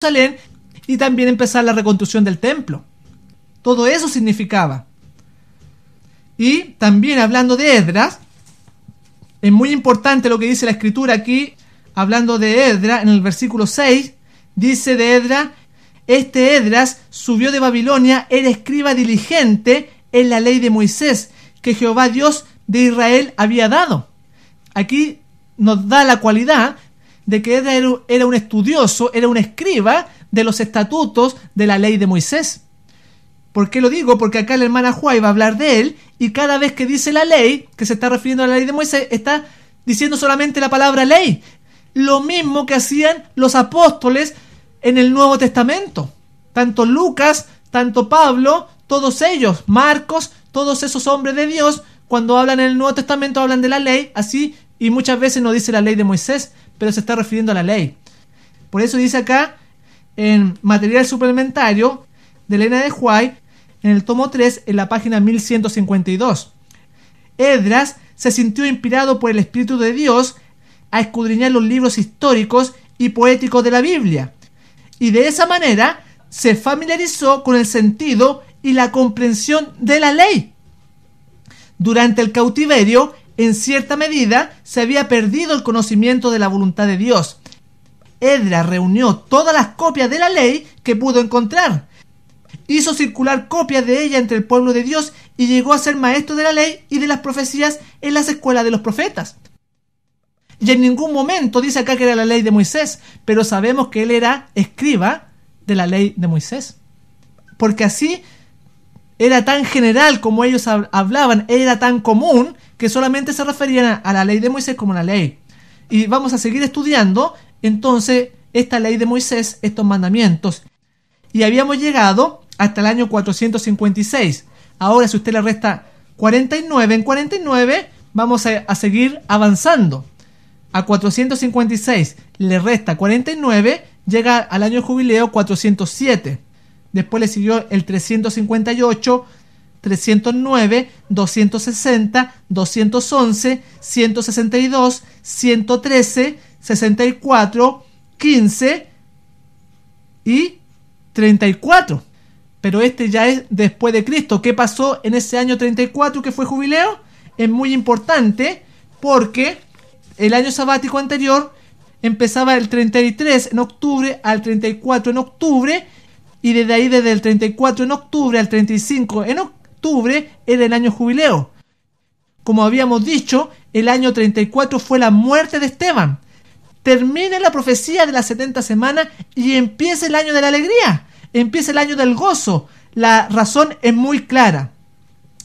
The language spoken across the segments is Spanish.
Jerusalén y también empezar la reconstrucción del templo. Todo eso significaba. Y también hablando de Esdras, es muy importante lo que dice la escritura aquí, hablando de Esdras, en el versículo 6, dice de Esdras: este Esdras subió de Babilonia, era escriba diligente en la ley de Moisés, que Jehová Dios de Israel había dado. Aquí nos da la cualidad de que Esdras era un estudioso, era un escriba de los estatutos de la ley de Moisés. ¿Por qué lo digo? Porque acá la hermana Juay va a hablar de él, y cada vez que dice la ley, que se está refiriendo a la ley de Moisés, está diciendo solamente la palabra ley. Lo mismo que hacían los apóstoles en el Nuevo Testamento. Tanto Lucas, tanto Pablo, todos ellos, Marcos, todos esos hombres de Dios, cuando hablan en el Nuevo Testamento hablan de la ley, así, y muchas veces no dice la ley de Moisés, pero se está refiriendo a la ley. Por eso dice acá, en material suplementario de Elena de White, en el tomo 3, en la página 1152. Esdras se sintió inspirado por el Espíritu de Dios a escudriñar los libros históricos y poéticos de la Biblia, y de esa manera se familiarizó con el sentido y la comprensión de la ley. Durante el cautiverio, en cierta medida, se había perdido el conocimiento de la voluntad de Dios. Esdras reunió todas las copias de la ley que pudo encontrar, hizo circular copias de ella entre el pueblo de Dios y llegó a ser maestro de la ley y de las profecías en las escuelas de los profetas. Y en ningún momento dice acá que era la ley de Moisés, pero sabemos que él era escriba de la ley de Moisés, porque así era tan general como ellos hablaban, era tan común que solamente se referían a la ley de Moisés como una ley. Y vamos a seguir estudiando entonces esta ley de Moisés, estos mandamientos, y habíamos llegado hasta el año 456. Ahora, si usted le resta 49 en 49, vamos a seguir avanzando. A 456 le resta 49, llega al año jubileo 407. Después le siguió el 358, 309, 260, 211, 162, 113, 64, 15 y 34. Pero este ya es después de Cristo. ¿Qué pasó en ese año 34 que fue jubileo? Es muy importante porque el año sabático anterior empezaba el 33 en octubre al 34 en octubre, y desde ahí, desde el 34 en octubre al 35 en octubre, era el año jubileo. Como habíamos dicho, el año 34 fue la muerte de Esteban. Termina la profecía de las 70 semanas y empieza el año de la alegría, empieza el año del gozo. La razón es muy clara.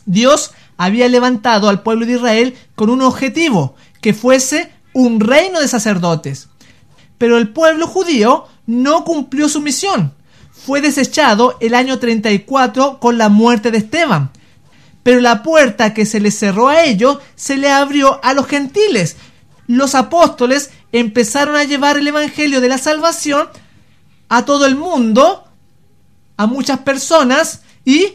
Dios había levantado al pueblo de Israel con un objetivo, que fuese un reino de sacerdotes. Pero el pueblo judío no cumplió su misión. Fue desechado el año 34 con la muerte de Esteban. Pero la puerta que se les cerró a ellos se le abrió a los gentiles. Los apóstoles empezaron a llevar el evangelio de la salvación a todo el mundo, a muchas personas, y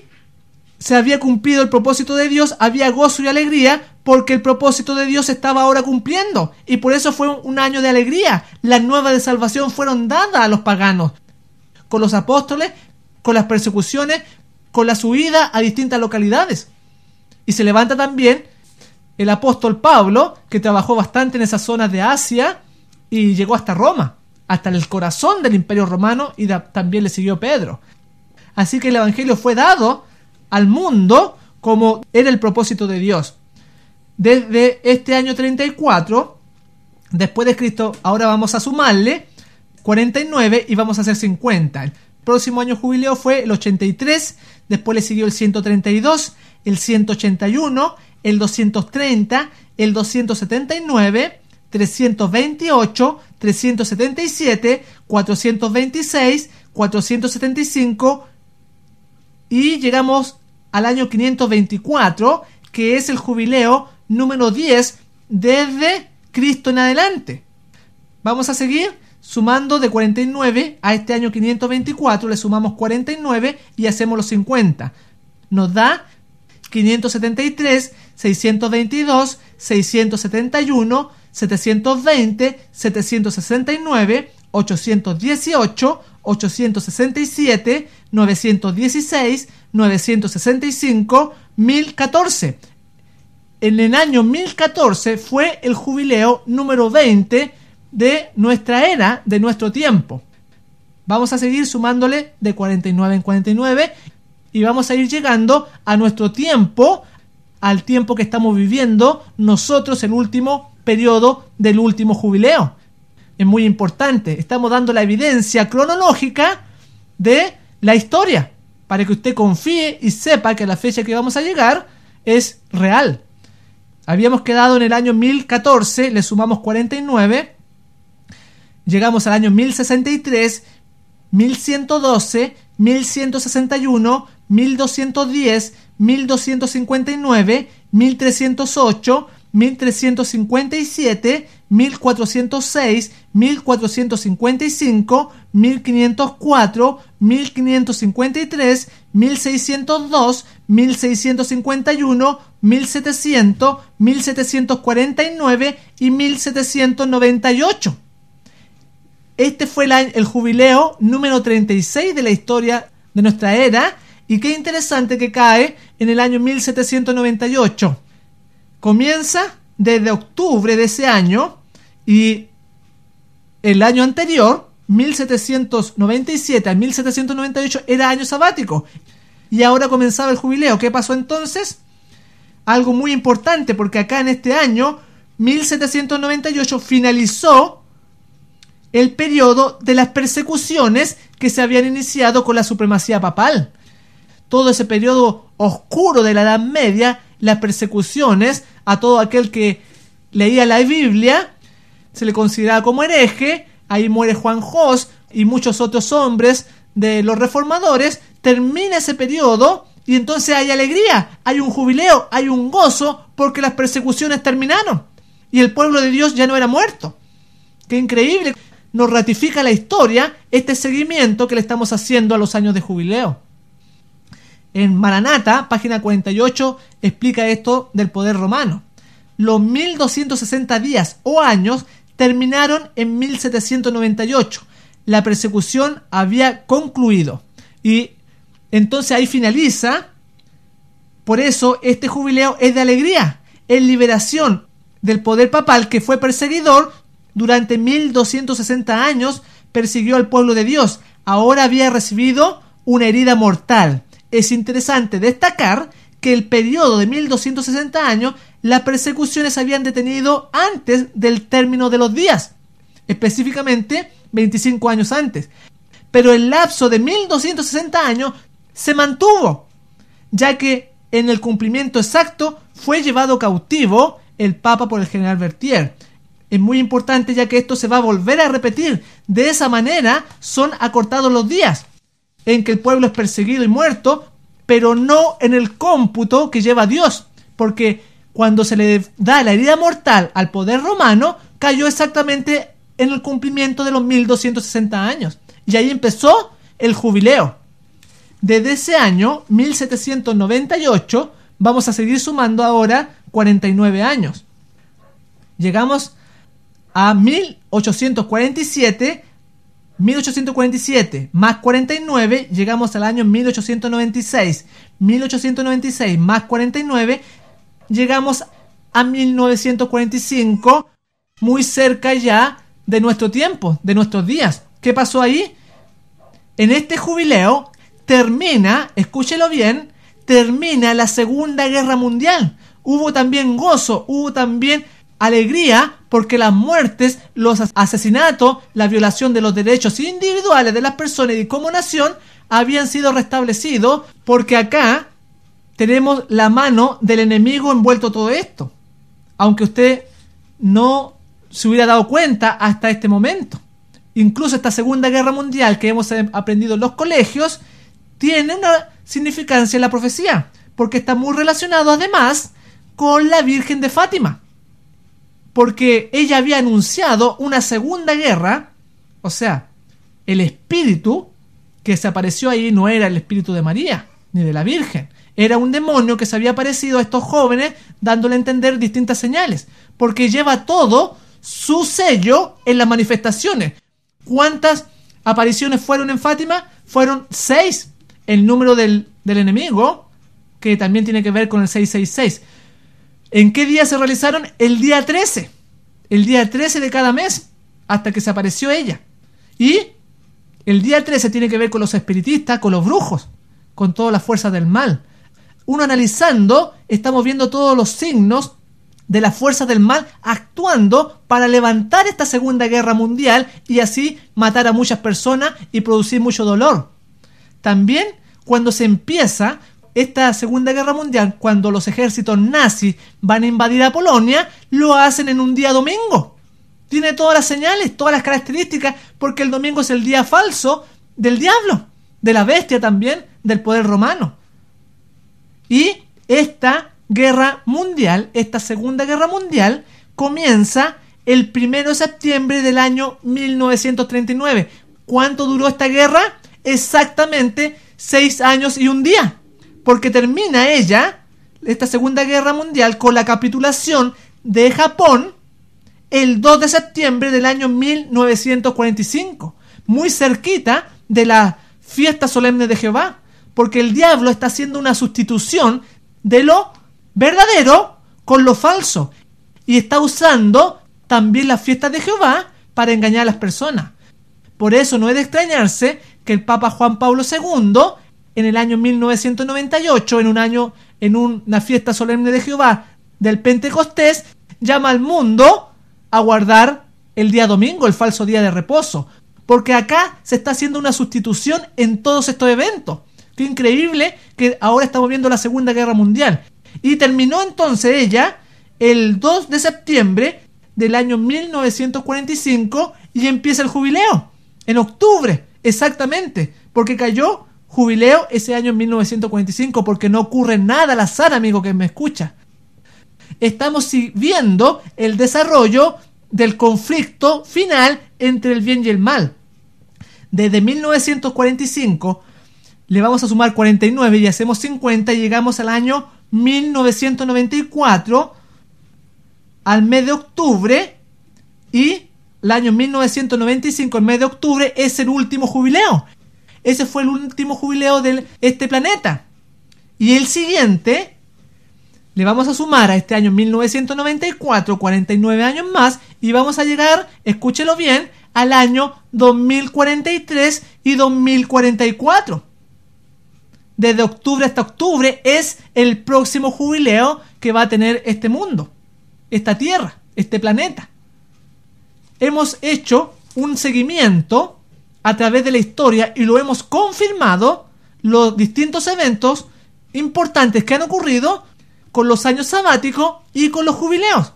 se había cumplido el propósito de Dios, había gozo y alegría, porque el propósito de Dios estaba ahora cumpliendo, y por eso fue un año de alegría. Las nuevas de salvación fueron dadas a los paganos, con los apóstoles, con las persecuciones, con la subida a distintas localidades. Y se levanta también el apóstol Pablo, que trabajó bastante en esas zonas de Asia y llegó hasta Roma, hasta el corazón del Imperio Romano, y también le siguió Pedro. Así que el evangelio fue dado al mundo como era el propósito de Dios. Desde este año 34, después de Cristo, ahora vamos a sumarle 49 y vamos a hacer 50. El próximo año jubileo fue el 83, después le siguió el 132, el 181, el 230, el 279, 328, 377, 426, 475 y llegamos al año 524, que es el jubileo número 10 desde Cristo en adelante. Vamos a seguir sumando de 49 a este año 524, le sumamos 49 y hacemos los 50. Nos da 573, 622, 671, 720, 769, 818, 1867, 916, 965, 1014. En el año 1014 fue el jubileo número 20 de nuestra era, de nuestro tiempo. Vamos a seguir sumándole de 49 en 49 y vamos a ir llegando a nuestro tiempo, al tiempo que estamos viviendo nosotros, el último periodo del último jubileo. Es muy importante, estamos dando la evidencia cronológica de la historia, para que usted confíe y sepa que la fecha que vamos a llegar es real. Habíamos quedado en el año 1014, le sumamos 49, llegamos al año 1063, 1112, 1161, 1210, 1259, 1308, 1357, 1406, 1455, 1504, 1553, 1602, 1651, 1700, 1749 y 1798. Este fue el jubileo número 36 de la historia de nuestra era, y qué interesante que cae en el año 1798. Comienza desde octubre de ese año, y el año anterior, 1797 a 1798, era año sabático. Y ahora comenzaba el jubileo. ¿Qué pasó entonces? Algo muy importante, porque acá en este año, 1798, finalizó el periodo de las persecuciones que se habían iniciado con la supremacía papal. Todo ese periodo oscuro de la Edad Media, las persecuciones a todo aquel que leía la Biblia, se le consideraba como hereje. Ahí muere Juan Hus y muchos otros hombres de los reformadores. Termina ese periodo y entonces hay alegría, hay un jubileo, hay un gozo, porque las persecuciones terminaron y el pueblo de Dios ya no era muerto. ¡Qué increíble! Nos ratifica la historia este seguimiento que le estamos haciendo a los años de jubileo. En Maranata, página 48, explica esto del poder romano. Los 1260 días o años terminaron en 1798. La persecución había concluido. Y entonces ahí finaliza. Por eso este jubileo es de alegría, es liberación del poder papal, que fue perseguidor durante 1260 años, persiguió al pueblo de Dios. Ahora había recibido una herida mortal. Es interesante destacar que el periodo de 1260 años, las persecuciones se habían detenido antes del término de los días, específicamente 25 años antes. Pero el lapso de 1260 años se mantuvo, ya que en el cumplimiento exacto fue llevado cautivo el Papa por el general Berthier. Es muy importante, ya que esto se va a volver a repetir. De esa manera son acortados los días en que el pueblo es perseguido y muerto, pero no en el cómputo que lleva Dios, porque cuando se le da la herida mortal al poder romano, cayó exactamente en el cumplimiento de los 1260 años, y ahí empezó el jubileo. Desde ese año 1798 vamos a seguir sumando ahora 49 años. Llegamos a 1847 más 49, llegamos al año 1896. 1896 más 49, llegamos a 1945, muy cerca ya de nuestro tiempo, de nuestros días. ¿Qué pasó ahí? En este jubileo termina, escúchelo bien, termina la Segunda Guerra Mundial. Hubo también gozo, hubo también alegría, porque las muertes, los asesinatos, la violación de los derechos individuales de las personas y como nación habían sido restablecidos, porque acá tenemos la mano del enemigo envuelto en todo esto, aunque usted no se hubiera dado cuenta hasta este momento. Incluso esta Segunda Guerra Mundial que hemos aprendido en los colegios tiene una significancia en la profecía, porque está muy relacionado además con la Virgen de Fátima, porque ella había anunciado una segunda guerra. O sea, el espíritu que se apareció ahí no era el espíritu de María ni de la Virgen, era un demonio que se había aparecido a estos jóvenes dándole a entender distintas señales, porque lleva todo su sello en las manifestaciones. ¿Cuántas apariciones fueron en Fátima? Fueron 6. El número del enemigo, que también tiene que ver con el 666. ¿En qué día se realizaron? El día 13. El día 13 de cada mes, hasta que se apareció ella. Y el día 13 tiene que ver con los espiritistas, con los brujos, con todas las fuerzas del mal. Uno analizando, estamos viendo todos los signos de las fuerzas del mal actuando para levantar esta Segunda Guerra Mundial y así matar a muchas personas y producir mucho dolor. También cuando se empieza esta Segunda Guerra Mundial, cuando los ejércitos nazis van a invadir a Polonia, lo hacen en un día domingo. Tiene todas las señales, todas las características, porque el domingo es el día falso del diablo, de la bestia también, del poder romano. Y esta guerra mundial, esta Segunda Guerra Mundial, comienza el 1 de septiembre del año 1939. ¿Cuánto duró esta guerra? Exactamente 6 años y un día. Porque termina ella, esta Segunda Guerra Mundial, con la capitulación de Japón el 2 de septiembre del año 1945. Muy cerquita de la fiesta solemne de Jehová. Porque el diablo está haciendo una sustitución de lo verdadero con lo falso. Y está usando también las fiestas de Jehová para engañar a las personas. Por eso no es de extrañarse que el Papa Juan Pablo II, en el año 1998, en una fiesta solemne de Jehová del Pentecostés, llama al mundo a guardar el día domingo, el falso día de reposo. Porque acá se está haciendo una sustitución en todos estos eventos. Qué increíble que ahora estamos viendo la Segunda Guerra Mundial. Y terminó entonces ella el 2 de septiembre del año 1945 y empieza el jubileo. En octubre, exactamente. Porque cayó jubileo ese año en 1945, porque no ocurre nada al azar, amigo que me escucha. Estamos viendo el desarrollo del conflicto final entre el bien y el mal. Desde 1945 le vamos a sumar 49 y hacemos 50 y llegamos al año 1994, al mes de octubre, y el año 1995, el mes de octubre, es el último jubileo. Ese fue el último jubileo de este planeta. Y el siguiente le vamos a sumar a este año 1994, 49 años más, y vamos a llegar, escúchelo bien, al año 2043 y 2044. Desde octubre hasta octubre es el próximo jubileo que va a tener este mundo, esta Tierra, este planeta. Hemos hecho un seguimiento a través de la historia y lo hemos confirmado, los distintos eventos importantes que han ocurrido con los años sabáticos y con los jubileos.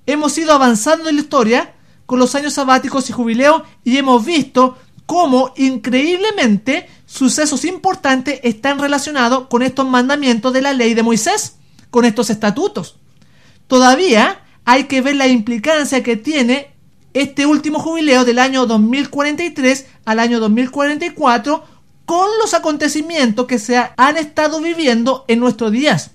Hemos ido avanzando en la historia con los años sabáticos y jubileos y hemos visto cómo increíblemente sucesos importantes están relacionados con estos mandamientos de la ley de Moisés, con estos estatutos. Todavía hay que ver la implicancia que tiene este último jubileo del año 2043 al año 2044 con los acontecimientos que se han estado viviendo en nuestros días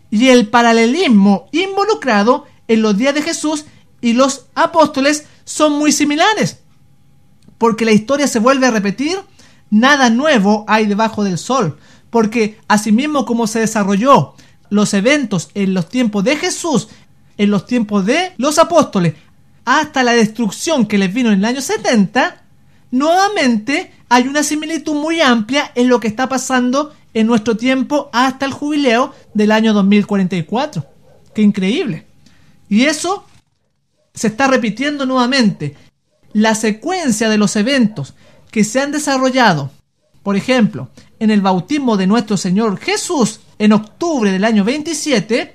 y el paralelismo involucrado en los días de Jesús y los apóstoles son muy similares. Porque la historia se vuelve a repetir, nada nuevo hay debajo del sol. Porque asimismo como se desarrolló los eventos en los tiempos de Jesús, en los tiempos de los apóstoles, hasta la destrucción que les vino en el año 70, nuevamente hay una similitud muy amplia en lo que está pasando en nuestro tiempo hasta el jubileo del año 2044. ¡Qué increíble! Y eso se está repitiendo nuevamente. La secuencia de los eventos que se han desarrollado, por ejemplo, en el bautismo de nuestro Señor Jesús en octubre del año 27,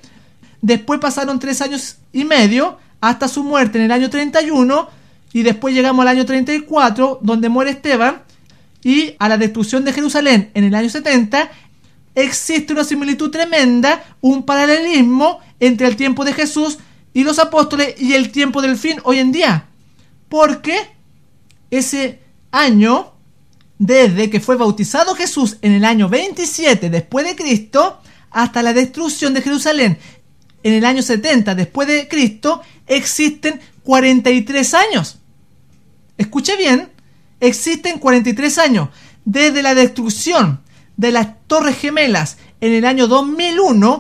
después pasaron 3 años y medio hasta su muerte en el año 31 y después llegamos al año 34 donde muere Esteban y a la destrucción de Jerusalén en el año 70. Existe una similitud tremenda, un paralelismo entre el tiempo de Jesús y los apóstoles y el tiempo del fin hoy en día. Porque ese año, desde que fue bautizado Jesús en el año 27 después de Cristo, hasta la destrucción de Jerusalén en el año 70 después de Cristo, existen 43 años. Escuche bien, existen 43 años, desde la destrucción de las Torres Gemelas en el año 2001